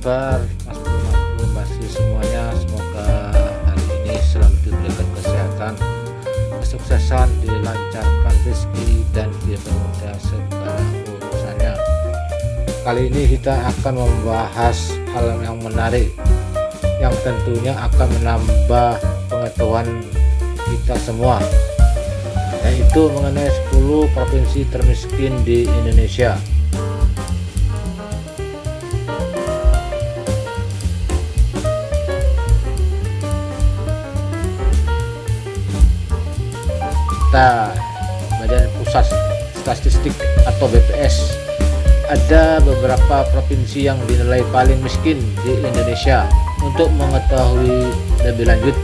kabar Mas Bro, masih semuanya? Semoga hari ini selalu diberikan kesehatan, kesuksesan, dilancarkan rezeki, dan dipermudah segala urusannya. Kali ini kita akan membahas hal yang menarik yang tentunya akan menambah pengetahuan kita semua, yaitu mengenai 10 provinsi termiskin di Indonesia. Badan Pusat Statistik atau BPS, ada beberapa provinsi yang dinilai paling miskin di Indonesia. Untuk mengetahui lebih lanjut,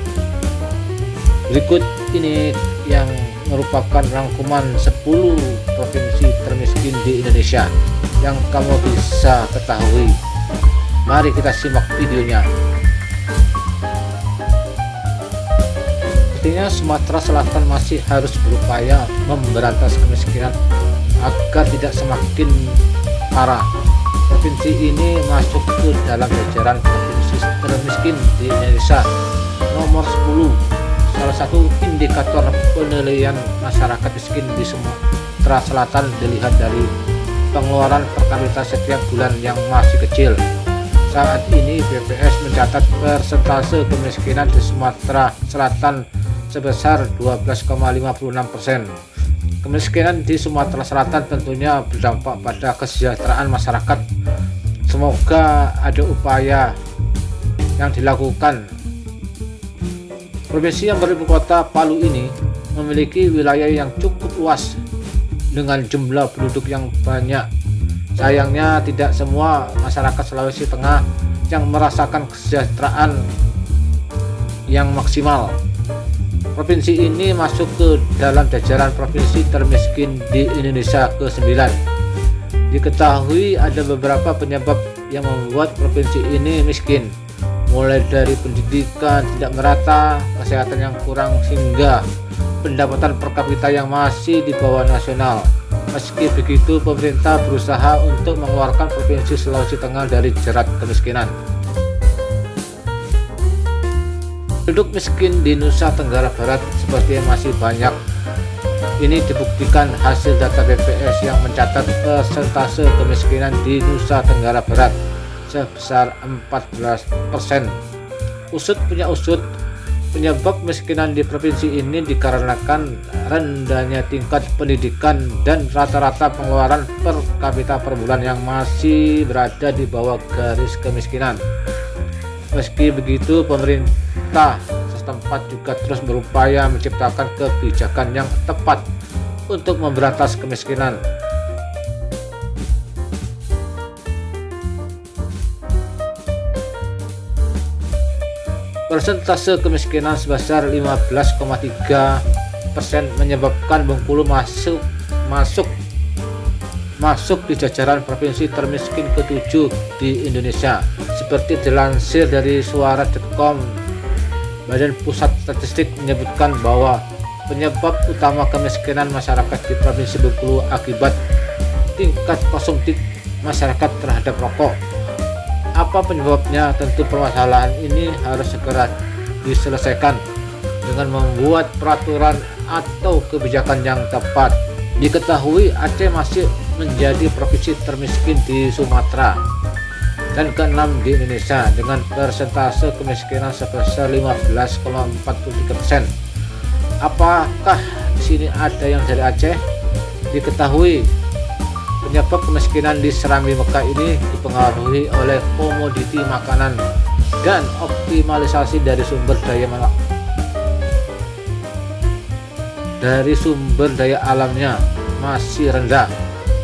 berikut ini yang merupakan rangkuman 10 provinsi termiskin di Indonesia yang kamu bisa ketahui. Mari kita simak videonya. Artinya Sumatera Selatan masih harus berupaya memberantas kemiskinan agar tidak semakin parah. Provinsi ini masuk ke dalam jajaran provinsi termiskin di Indonesia nomor 10. Salah satu indikator penilaian masyarakat miskin di Sumatera Selatan dilihat dari pengeluaran per kapita setiap bulan yang masih kecil. Saat ini BPS mencatat persentase kemiskinan di Sumatera Selatan sebesar 12,56%. Kemiskinan di Sumatera Selatan tentunya berdampak pada kesejahteraan masyarakat. Semoga ada upaya yang dilakukan. Provinsi yang beribu kota Palu ini memiliki wilayah yang cukup luas dengan jumlah penduduk yang banyak. Sayangnya tidak semua masyarakat Sulawesi Tengah yang merasakan kesejahteraan yang maksimal. Provinsi ini masuk ke dalam jajaran provinsi termiskin di Indonesia ke-9. Diketahui ada beberapa penyebab yang membuat provinsi ini miskin, mulai dari pendidikan tidak merata, kesehatan yang kurang, hingga pendapatan per kapita yang masih di bawah nasional. Meski begitu, pemerintah berusaha untuk mengeluarkan provinsi Sulawesi Tengah dari jerat kemiskinan. Penduduk miskin di Nusa Tenggara Barat sepertinya masih banyak. Ini dibuktikan hasil data BPS yang mencatat persentase kemiskinan di Nusa Tenggara Barat sebesar 14%. Usut, penyebab kemiskinan di provinsi ini dikarenakan rendahnya tingkat pendidikan dan rata-rata pengeluaran per kapita per bulan yang masih berada di bawah garis kemiskinan. Meski begitu, pemerintah setempat juga terus berupaya menciptakan kebijakan yang tepat untuk memberantas kemiskinan. Persentase kemiskinan sebesar 15,3% menyebabkan Bengkulu masuk di jajaran provinsi termiskin ke-7 di Indonesia. Seperti dilansir dari suara.com, Badan Pusat Statistik menyebutkan bahwa penyebab utama kemiskinan masyarakat di Provinsi Bengkulu akibat tingkat konsumtif masyarakat terhadap rokok. Apa penyebabnya? Tentu permasalahan ini harus segera diselesaikan dengan membuat peraturan atau kebijakan yang tepat. Diketahui Aceh masih menjadi provinsi termiskin di Sumatera dan ke-6 di Indonesia dengan persentase kemiskinan sebesar 15,43%. Apakah di sini ada yang dari Aceh? Diketahui penyebab kemiskinan di Serambi Mekah ini dipengaruhi oleh komoditi makanan dan optimalisasi dari sumber daya alamnya masih rendah.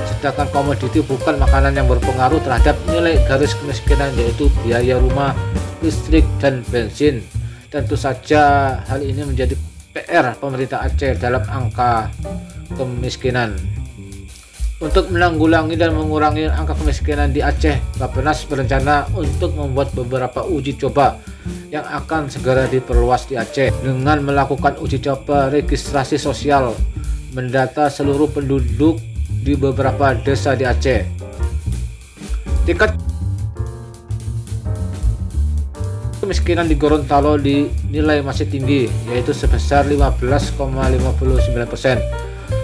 Sedangkan komoditi bukan makanan yang berpengaruh terhadap nilai garis kemiskinan, yaitu biaya rumah, listrik, dan bensin. Tentu saja hal ini menjadi PR pemerintah Aceh dalam angka kemiskinan. Untuk menanggulangi dan mengurangi angka kemiskinan di Aceh, Bappenas berencana untuk membuat beberapa uji coba yang akan segera diperluas di Aceh dengan melakukan uji coba registrasi sosial, mendata seluruh penduduk di beberapa desa di Aceh. Tingkat kemiskinan di Gorontalo dinilai masih tinggi, yaitu sebesar 15,59%.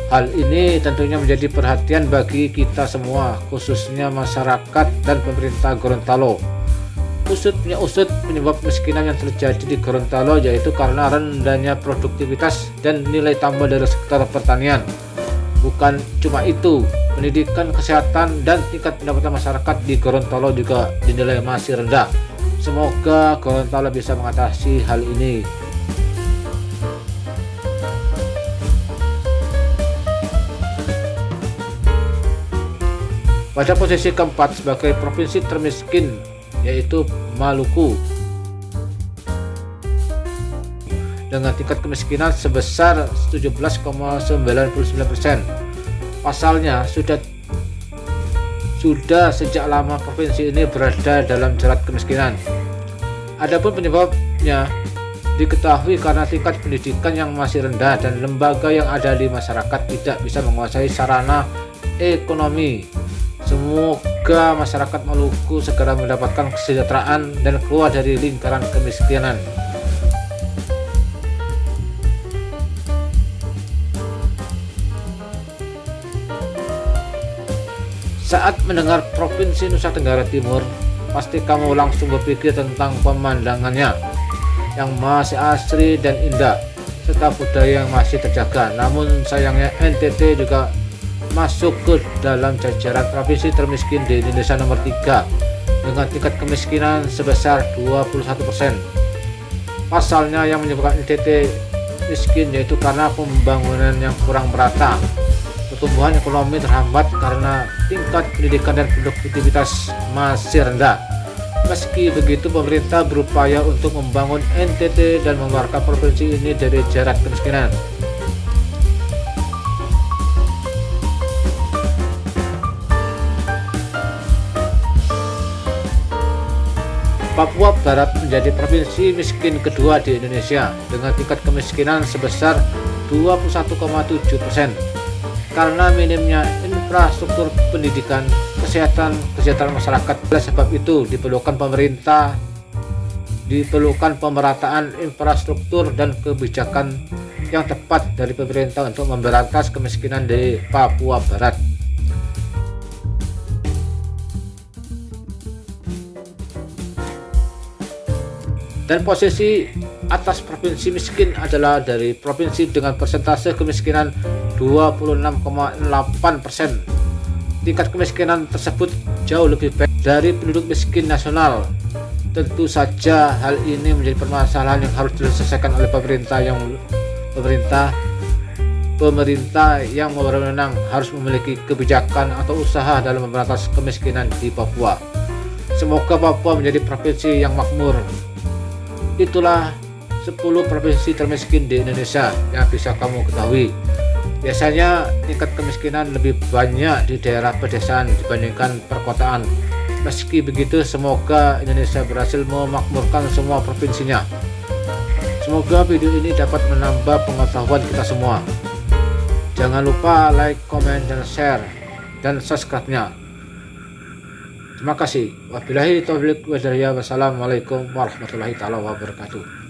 Hal ini tentunya menjadi perhatian bagi kita semua, khususnya masyarakat dan pemerintah Gorontalo. Usut penyebab kemiskinan yang terjadi di Gorontalo yaitu karena rendahnya produktivitas dan nilai tambah dari sektor pertanian. Bukan cuma itu, pendidikan, kesehatan, dan tingkat pendapatan masyarakat di Gorontalo juga dinilai masih rendah. Semoga Gorontalo bisa mengatasi hal ini. Pada posisi keempat sebagai provinsi termiskin yaitu Maluku dengan tingkat kemiskinan sebesar 17,99%. Pasalnya sudah sejak lama provinsi ini berada dalam jerat kemiskinan. Adapun penyebabnya diketahui karena tingkat pendidikan yang masih rendah dan lembaga yang ada di masyarakat tidak bisa menguasai sarana ekonomi. Semoga masyarakat Maluku segera mendapatkan kesejahteraan dan keluar dari lingkaran kemiskinan. Saat mendengar Provinsi Nusa Tenggara Timur, pasti kamu langsung berpikir tentang pemandangannya yang masih asri dan indah, serta budaya yang masih terjaga. Namun sayangnya NTT juga masuk ke dalam jajaran provinsi termiskin di Indonesia nomor 3 dengan tingkat kemiskinan sebesar 21%. Pasalnya yang menyebabkan NTT miskin yaitu karena pembangunan yang kurang merata, pertumbuhan ekonomi terhambat karena tingkat pendidikan dan produktivitas masih rendah. Meski begitu, pemerintah berupaya untuk membangun NTT dan mengeluarkan provinsi ini dari jerat kemiskinan. Papua Barat menjadi provinsi miskin kedua di Indonesia dengan tingkat kemiskinan sebesar 21,7%. Karena minimnya infrastruktur pendidikan, kesehatan, kesejahteraan masyarakat. Oleh sebab itu diperlukan pemerataan infrastruktur dan kebijakan yang tepat dari pemerintah untuk memberantas kemiskinan di Papua Barat. Dan posisi atas provinsi miskin adalah dari provinsi dengan persentase kemiskinan 26,8%. Tingkat kemiskinan tersebut jauh lebih baik dari penduduk miskin nasional. Tentu saja hal ini menjadi permasalahan yang harus diselesaikan oleh pemerintah yang berwenang harus memiliki kebijakan atau usaha dalam memberantas kemiskinan di Papua. Semoga Papua menjadi provinsi yang makmur. Itulah 10 provinsi termiskin di Indonesia yang bisa kamu ketahui. Biasanya tingkat kemiskinan lebih banyak di daerah pedesaan dibandingkan perkotaan. Meski begitu, semoga Indonesia berhasil memakmurkan semua provinsinya. Semoga video ini dapat menambah pengetahuan kita semua. Jangan lupa like, komen, dan share, dan subscribe-nya. Terima kasih. Wabillahi taufiq wal hidayah. Wassalamualaikum warahmatullahi wabarakatuh.